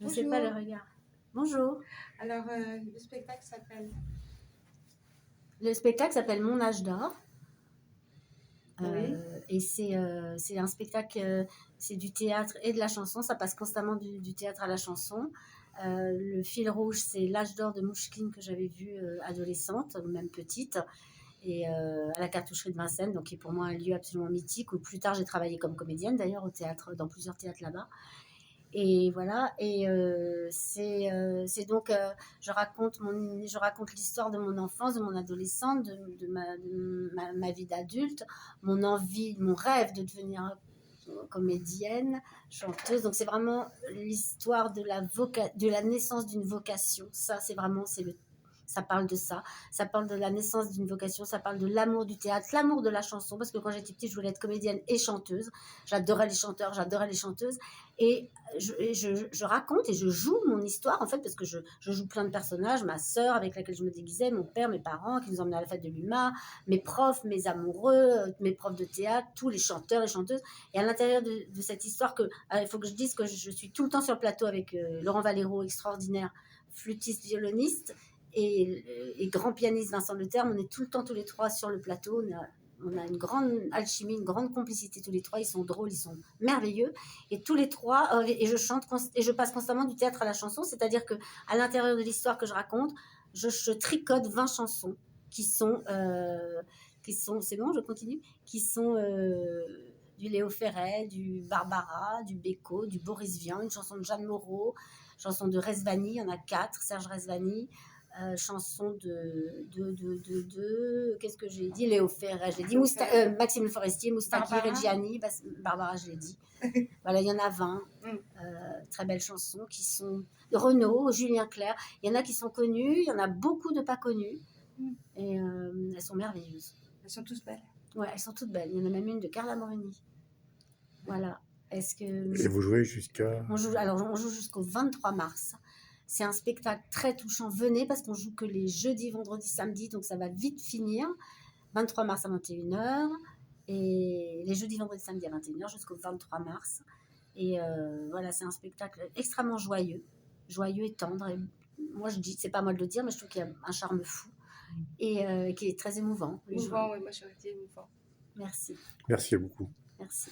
Je sais pas le Bonjour. regard. Bonjour. Alors, le spectacle s'appelle? Le spectacle s'appelle Mon âge d'or. Oui. Et c'est un spectacle, c'est du théâtre et de la chanson. Ça passe constamment du théâtre à la chanson. Le fil rouge, c'est l'âge d'or de Mouchkine que j'avais vu adolescente, ou même petite, et à la cartoucherie de Vincennes, donc qui est pour moi un lieu absolument mythique, où plus tard j'ai travaillé comme comédienne d'ailleurs au théâtre, dans plusieurs théâtres là-bas. Et voilà, et c'est donc, je raconte l'histoire de mon enfance, de mon adolescence, ma vie d'adulte, mon envie, mon rêve de devenir comédienne, chanteuse. Donc c'est vraiment l'histoire de la naissance d'une vocation. Ça, c'est vraiment, ça parle de ça. Ça parle de la naissance d'une vocation. Ça parle de l'amour du théâtre, l'amour de la chanson. Parce que quand j'étais petite, je voulais être comédienne et chanteuse. J'adorais les chanteurs, j'adorais les chanteuses. Et je raconte et je joue mon histoire, en fait, parce que je joue plein de personnages. Ma sœur avec laquelle je me déguisais, mon père, mes parents qui nous emmenaient à la fête de l'UMA, mes profs, mes amoureux, mes profs de théâtre, tous les chanteurs et chanteuses. Et à l'intérieur de cette histoire, il faut que je dise que je suis tout le temps sur le plateau avec Laurent Valero, extraordinaire flûtiste, violoniste, et grand pianiste Vincent Leterme. On est tout le temps tous les trois sur le plateau. On a une grande alchimie, une grande complicité tous les trois. Ils sont drôles, ils sont merveilleux. Et tous les trois, et je chante, et je passe constamment du théâtre à la chanson. C'est-à-dire que à l'intérieur de l'histoire que je raconte, je tricote 20 chansons qui sont, c'est bon, je continue, qui sont du Léo Ferré, du Barbara, du Beko, du Boris Vian, une chanson de Jeanne Moreau, chanson de Rezvani, il y en a 4, Serge Rezvani, chanson qu'est-ce que j'ai dit, Léo Ferré, je l'ai dit, Maxime Le Forestier, Moustaki, Barbara. Reggiani, Barbara, je l'ai dit. Voilà, il y en a 20, Mm. très belles chansons qui sont Renaud, Julien Clerc. Il y en a qui sont connus, il y en a beaucoup de pas connus, et elles sont merveilleuses. Elles sont tous belles. Ouais, elles sont toutes belles. Il y en a même une de Carla Moreni. Voilà. Est-ce que Et vous jouez jusqu'à... on joue jusqu'au 23 mars. C'est un spectacle très touchant. Venez parce qu'on joue que les jeudis, vendredis, samedis, donc ça va vite finir. 23 mars à 21h et les jeudis, vendredis, samedis à 21h jusqu'au 23 mars. Et voilà, c'est un spectacle extrêmement joyeux et tendre. Et moi, je dis, c'est pas moi de le dire, mais je trouve qu'il y a un charme fou et qui est très émouvant. Émouvant, oui, moi j'aurais dit émouvant. Merci. Merci beaucoup. Merci.